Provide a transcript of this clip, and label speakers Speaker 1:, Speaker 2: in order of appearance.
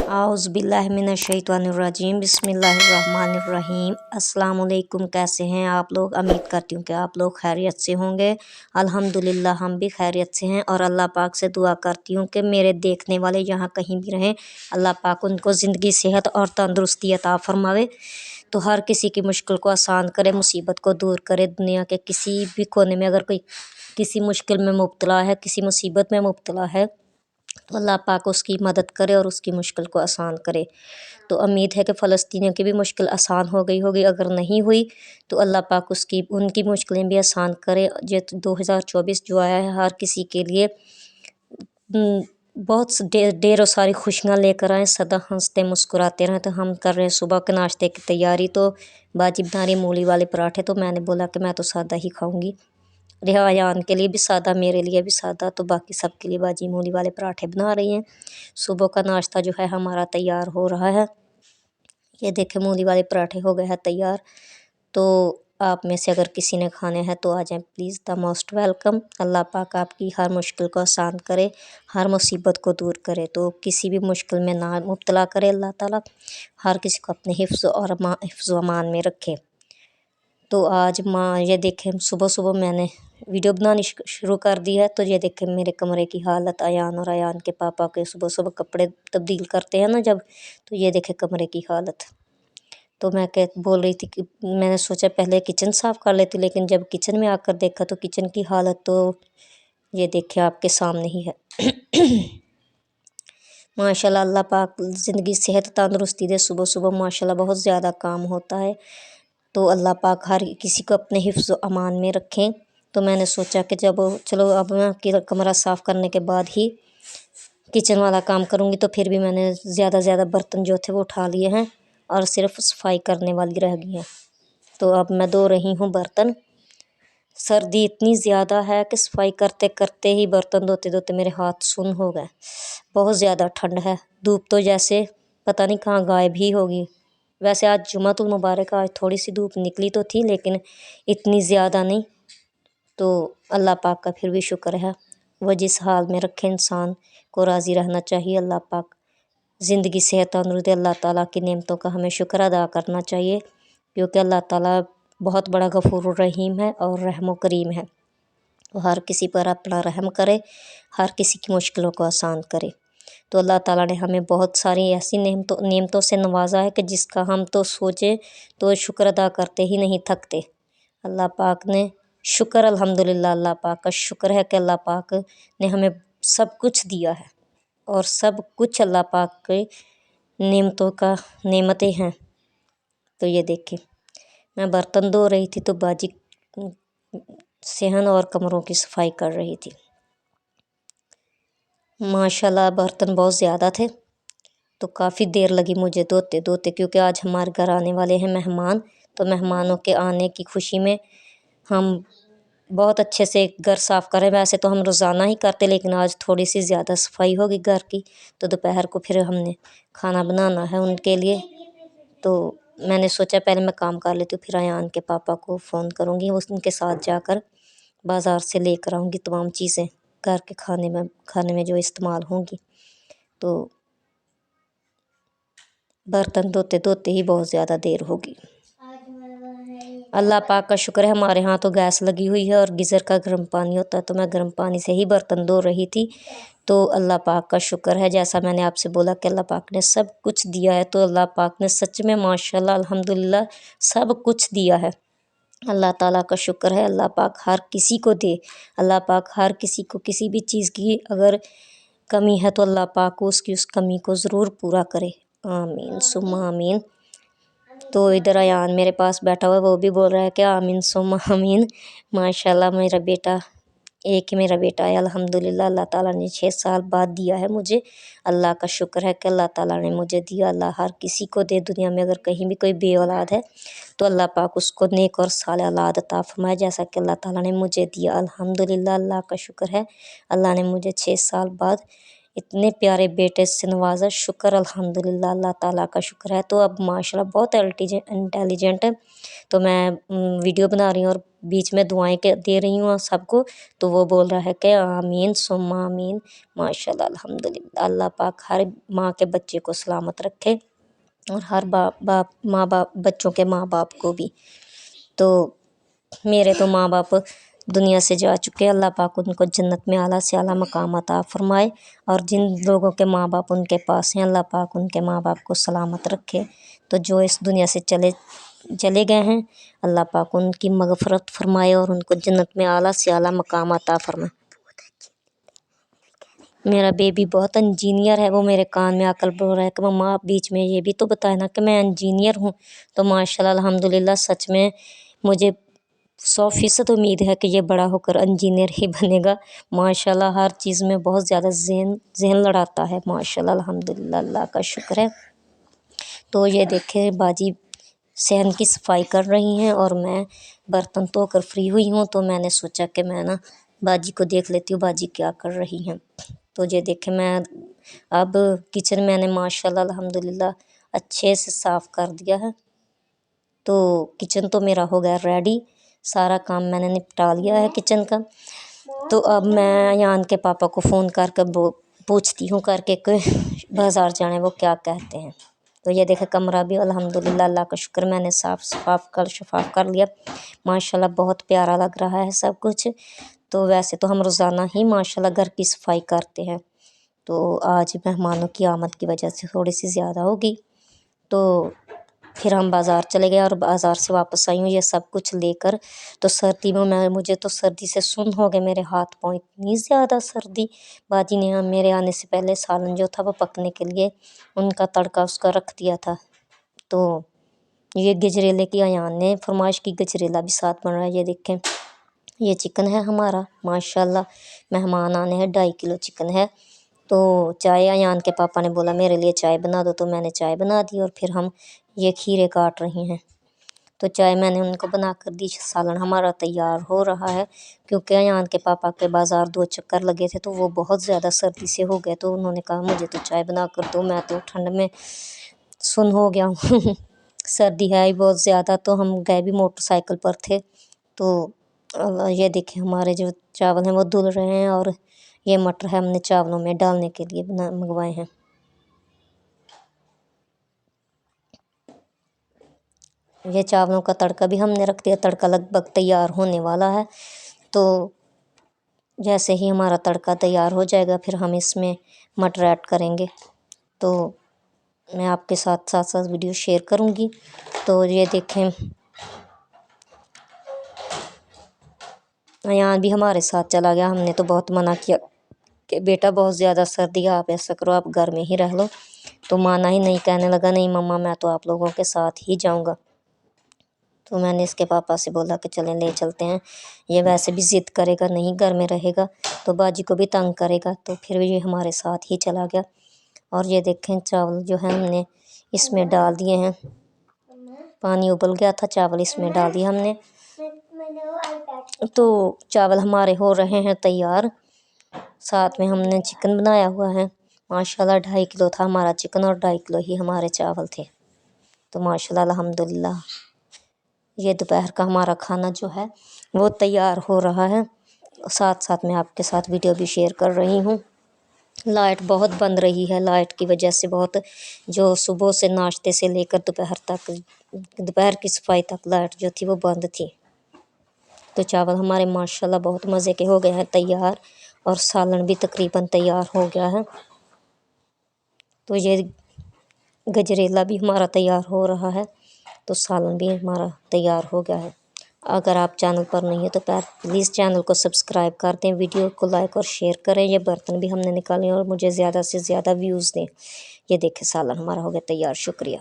Speaker 1: आउज़ुबिल्लाहिमिनश्शैतानिर्रजीम बिस्मिल्लाहिर्रहमानिर्रहीम। अस्सलाम वालेकुम। कैसे हैं आप लोग? उम्मीद करती हूँ कि आप लोग खैरियत से होंगे। अल्हम्दुलिल्लाह हम भी खैरियत से हैं और अल्लाह पाक से दुआ करती हूँ कि मेरे देखने वाले जहाँ कहीं भी रहें, अल्लाह पाक उनको ज़िंदगी, सेहत और तंदुरुस्ती अता फ़रमावे। तो हर किसी की मुश्किल को आसान करे, मुसीबत को दूर करे। दुनिया के किसी भी कोने में अगर कोई किसी मुश्किल में मुब्तला है, किसी मुसीबत में मुब्तला है, तो अल्लाह पाक उसकी मदद करे और उसकी मुश्किल को आसान करे। तो उम्मीद है कि फ़लस्तीनियों की भी मुश्किल आसान हो गई होगी। अगर नहीं हुई तो अल्लाह पाक उनकी मुश्किलें भी आसान करे। ये 2024 जो आया है हर किसी के लिए बहुत ढेरों सारी खुशियाँ लेकर आए। सदा हंसते मुस्कुराते रहें। तो हम कर रहे हैं सुबह के नाश्ते की तैयारी। तो बाजी बना रही मूली वाले पराठे। तो मैंने बोला कि मैं तो सादा ही खाऊंगी। रेहान के लिए भी सादा, मेरे लिए भी सादा, तो बाकी सब के लिए बाजी मूली वाले पराठे बना रही हैं। सुबह का नाश्ता जो है हमारा तैयार हो रहा है। ये देखें मूली वाले पराठे हो गए हैं तैयार। तो आप में से अगर किसी ने खाने हैं तो आ जाएं प्लीज़, द मोस्ट वेलकम। अल्लाह पाक आपकी हर मुश्किल को आसान करे, हर मुसीबत को दूर करे। तो किसी भी मुश्किल में ना मुब्तला करे अल्लाह ताला, हर किसी को अपने हिफ्ज़ व अमान में रखे। तो आज ये देखें सुबह सुबह मैंने वीडियो बनानी शुरू कर दी है। तो ये देखें मेरे कमरे की हालत। अयान के पापा के सुबह सुबह कपड़े तब्दील करते हैं ना जब, तो ये देखें कमरे की हालत। तो मैं बोल रही थी कि मैंने सोचा पहले किचन साफ़ कर लेती, लेकिन जब किचन में आकर देखा तो किचन की हालत तो ये देखें आपके सामने ही है। माशाल्लाह अल्लाह पाक ज़िंदगी, सेहत, तंदुरुस्ती दे। सुबह सुबह माशाल्लाह बहुत ज़्यादा काम होता है। तो अल्लाह पाक हर किसी को अपने हिफ्ज़ अमान में रखें। तो मैंने सोचा कि चलो अब मैं कमरा साफ़ करने के बाद ही किचन वाला काम करूँगी। तो फिर भी मैंने ज़्यादा बर्तन जो थे वो उठा लिए हैं और सिर्फ सफाई करने वाली रह गई हैं। तो अब मैं धो रही हूँ बर्तन। सर्दी इतनी ज़्यादा है कि सफाई करते करते ही, बर्तन धोते धोते मेरे हाथ सुन्न हो गए। बहुत ज़्यादा ठंड है। धूप तो जैसे पता नहीं कहाँ गायब ही होगी। वैसे आज जुमातुल मुबारक, आज थोड़ी सी धूप निकली तो थी लेकिन इतनी ज़्यादा नहीं। तो अल्लाह पाक का फिर भी शुक्र है, वह जिस हाल में रखे इंसान को राज़ी रहना चाहिए। अल्लाह पाक ज़िंदगी, सेहत, तंदुरुस्ती, अल्लाह ताला की नेमतों का हमें शुक्र अदा करना चाहिए, क्योंकि अल्लाह ताला बहुत बड़ा गफूर रहीम है और रहम करीम है। वो हर किसी पर अपना रहम करे, हर किसी की मुश्किलों को आसान करे। तो अल्लाह ताला ने हमें बहुत सारी ऐसी नेमतों से नवाजा है कि जिसका हम तो सोचे तो शुक्र अदा करते ही नहीं थकते। अल्लाह पाक ने शुक्र, अल्हम्दुलिल्लाह, अल्लाह पाक का शुक्र है कि अल्लाह पाक ने हमें सब कुछ दिया है और सब कुछ अल्लाह पाक के नेमतें हैं। तो ये देखें मैं बर्तन धो रही थी तो बाजी सेहन और कमरों की सफाई कर रही थी। माशाल्लाह बर्तन बहुत ज़्यादा थे तो काफ़ी देर लगी मुझे धोते धोते, क्योंकि आज हमारे घर आने वाले हैं मेहमान। तो मेहमानों के आने की खुशी में हम बहुत अच्छे से घर साफ़ करें। वैसे तो हम रोज़ाना ही करते, लेकिन आज थोड़ी सी ज़्यादा सफाई होगी घर की। तो दोपहर को फिर हमने खाना बनाना है उनके लिए। तो मैंने सोचा पहले मैं काम कर लेती हूँ, फिर अयान के पापा को फ़ोन करूँगी, उनके साथ जाकर बाज़ार से लेकर आऊँगी तमाम चीज़ें घर के खाने में जो इस्तेमाल होंगी। तो बर्तन धोते धोते ही बहुत ज़्यादा देर होगी। अल्लाह पाक का शुक्र है हमारे यहाँ तो गैस लगी हुई है और गीज़र का गर्म पानी होता है, तो मैं गर्म पानी से ही बर्तन धो रही थी। तो अल्लाह पाक का शुक्र है, जैसा मैंने आपसे बोला कि अल्लाह पाक ने सब कुछ दिया है। तो अल्लाह पाक ने सच में माशाल्लाह अल्हम्दुलिल्लाह सब कुछ दिया है। अल्लाह ताला का शुक्र है। अल्लाह पाक हर किसी को दे। अल्लाह पाक हर किसी को किसी भी चीज़ की अगर कमी है तो अल्लाह पाक उस कमी को ज़रूर पूरा करे। आमीन सुम्मा आमीन। तो इधर अयान मेरे पास बैठा हुआ है, वो भी बोल रहा है कि आमीन सुम्मा आमीन। माशाल्लाह मेरा बेटा, एक ही मेरा बेटा है अल्हम्दुलिल्लाह। अल्लाह ताला ने 6 साल बाद दिया है मुझे। अल्लाह का शुक्र है कि अल्लाह ताला ने मुझे दिया। अल्लाह हर किसी को दे। दुनिया में अगर कहीं भी कोई बे औलाद है तो अल्लाह पाक उसको नेक और साले औलाद अता फरमाए, जैसा कि अल्लाह ताला ने मुझे दिया। अल्हम्दुलिल्लाह, अल्लाह का शुक्र है। अल्लाह ने मुझे 6 साल बाद اتنے پیارے بیٹے سے نوازا، شکر الحمدللہ، اللہ تعالیٰ کا شکر ہے۔ تو اب ماشاءاللہ بہت انٹیلیجنٹ ہے، تو میں ویڈیو بنا رہی ہوں اور بیچ میں دعائیں دے رہی ہوں سب کو، تو وہ بول رہا ہے کہ آمین ثم آمین۔ ماشاءاللہ الحمدللہ، اللہ پاک ہر ماں کے بچے کو سلامت رکھے، اور ہر ماں باپ بچوں کے ماں باپ کو بھی۔ تو میرے تو ماں باپ دنیا سے جا چکے، اللہ پاک ان کو جنت میں اعلیٰ سے اعلیٰ مقام عطا فرمائے، اور جن لوگوں کے ماں باپ ان کے پاس ہیں، اللہ پاک ان کے ماں باپ کو سلامت رکھے۔ تو جو اس دنیا سے چلے گئے ہیں، اللہ پاک ان کی مغفرت فرمائے اور ان کو جنت میں اعلیٰ سے اعلیٰ مقام عطا فرمائے۔ میرا بیبی بہت انجینئر ہے، وہ میرے کان میں آ کر بول رہا ہے کہ مما آپ بیچ میں یہ بھی تو بتائے نا کہ میں انجینئر ہوں۔ تو ماشاءاللہ الحمدللہ سچ میں مجھے 100% امید ہے کہ یہ بڑا ہو کر انجینئر ہی بنے گا۔ ماشاءاللہ ہر چیز میں بہت زیادہ ذہن لڑاتا ہے، ماشاءاللہ الحمدللہ، اللہ کا شکر ہے۔ تو یہ دیکھیں باجی صحن کی صفائی کر رہی ہیں اور میں برتن دھو کر فری ہوئی ہوں، تو میں نے سوچا کہ میں نا باجی کو دیکھ لیتی ہوں باجی کیا کر رہی ہیں۔ تو یہ دیکھیں میں اب کچن میں نے ماشاءاللہ الحمدللہ اچھے سے صاف کر دیا ہے۔ تو کچن تو میرا ہو گیا ریڈی، سارا کام میں نے نپٹا لیا ہے کچن کا۔ تو اب میں ایان کے پاپا کو فون کر کے پوچھتی ہوں کر کے کہ بازار جانے وہ کیا کہتے ہیں۔ تو یہ دیکھیں کمرہ بھی الحمدللہ اللہ کا شکر میں نے شفاف کر لیا، ماشاءاللہ بہت پیارا لگ رہا ہے سب کچھ۔ تو ویسے تو ہم روزانہ ہی ماشاءاللہ گھر کی صفائی کرتے ہیں، تو آج مہمانوں کی آمد کی وجہ سے تھوڑی سی زیادہ ہوگی، تو پھر ہم بازار چلے گئے اور بازار سے واپس آئی ہوں یہ سب کچھ لے کر۔ تو سردی میں مجھے تو سردی سے سن ہو گئے میرے ہاتھ پاؤں، اتنی زیادہ سردی۔ باجی نے میرے آنے سے پہلے سالن جو تھا وہ پکنے کے لیے ان کا تڑکا اس کا رکھ دیا تھا۔ تو یہ گجریلے کی ایان نے فرمائش کی، گجریلا بھی ساتھ بن رہا ہے۔ یہ دیکھیں یہ چکن ہے ہمارا، ماشاءاللہ مہمان آنے ہیں، 2.5 کلو چکن ہے۔ تو چائے ایان کے پاپا نے بولا میرے لیے چائے بنا دو، تو میں نے چائے بنا دی، اور پھر ہم یہ کھیرے کاٹ رہے ہیں۔ تو چائے میں نے ان کو بنا کر دی، سالن ہمارا تیار ہو رہا ہے، کیونکہ ایان کے پاپا کے بازار 2 چکر لگے تھے، تو وہ بہت زیادہ سردی سے ہو گئے، تو انہوں نے کہا مجھے تو چائے بنا کر دو، میں تو ٹھنڈ میں سن ہو گیا ہوں۔ سردی ہے ہی بہت زیادہ، تو ہم گئے بھی موٹر سائیکل پر تھے۔ تو یہ دیکھیں ہمارے جو چاول ہیں وہ دھل رہے ہیں، اور یہ مٹر ہے ہم نے چاولوں میں ڈالنے کے لیے منگوائے ہیں۔ یہ چاولوں کا تڑکا بھی ہم نے رکھ دیا، تڑکا لگ بھگ تیار ہونے والا ہے۔ تو جیسے ہی ہمارا تڑکا تیار ہو جائے گا پھر ہم اس میں مٹر ایڈ کریں گے، تو میں آپ کے ساتھ ویڈیو شیئر کروں گی۔ تو یہ دیکھیں ایان بھی ہمارے ساتھ چلا گیا، ہم نے تو بہت منع کیا کہ بیٹا بہت زیادہ سردی ہے، آپ ایسا کرو آپ گھر میں ہی رہ لو، تو مانا ہی نہیں، کہنے لگا نہیں مما میں تو آپ لوگوں کے ساتھ ہی جاؤں گا۔ تو میں نے اس کے پاپا سے بولا کہ چلیں لے چلتے ہیں، یہ ویسے بھی ضد کرے گا نہیں گھر میں رہے گا، تو باجی کو بھی تنگ کرے گا، تو پھر یہ ہمارے ساتھ ہی چلا گیا۔ اور یہ دیکھیں چاول جو ہے ہم نے اس میں ڈال دیے ہیں، پانی ابل گیا تھا، چاول اس میں ڈال دیا ہم نے۔ تو چاول ہمارے ہو رہے ہیں تیار، ساتھ میں ہم نے چکن بنایا ہوا ہے، ماشاءاللہ 2.5 کلو تھا ہمارا چکن اور 2.5 کلو ہی ہمارے چاول تھے۔ تو ماشاءاللہ الحمدللہ یہ دوپہر کا ہمارا کھانا جو ہے وہ تیار ہو رہا ہے، ساتھ میں آپ کے ساتھ ویڈیو بھی شیئر کر رہی ہوں۔ لائٹ بہت بند رہی ہے، لائٹ کی وجہ سے بہت، جو صبح سے ناشتے سے لے کر دوپہر تک، دوپہر کی صفائی تک لائٹ جو تھی وہ بند تھی۔ تو چاول ہمارے ماشاءاللہ بہت مزے کے ہو گئے ہیں تیار، اور سالن بھی تقریباً تیار ہو گیا ہے۔ تو یہ گجریلا بھی ہمارا تیار ہو رہا ہے، تو سالن بھی ہمارا تیار ہو گیا ہے۔ اگر آپ چینل پر نہیں ہیں تو پلیز چینل کو سبسکرائب کر دیں، ویڈیو کو لائک اور شیئر کریں۔ یہ برتن بھی ہم نے نکالے اور مجھے زیادہ سے زیادہ ویوز دیں۔ یہ دیکھیں سالن ہمارا ہو گیا تیار، شکریہ۔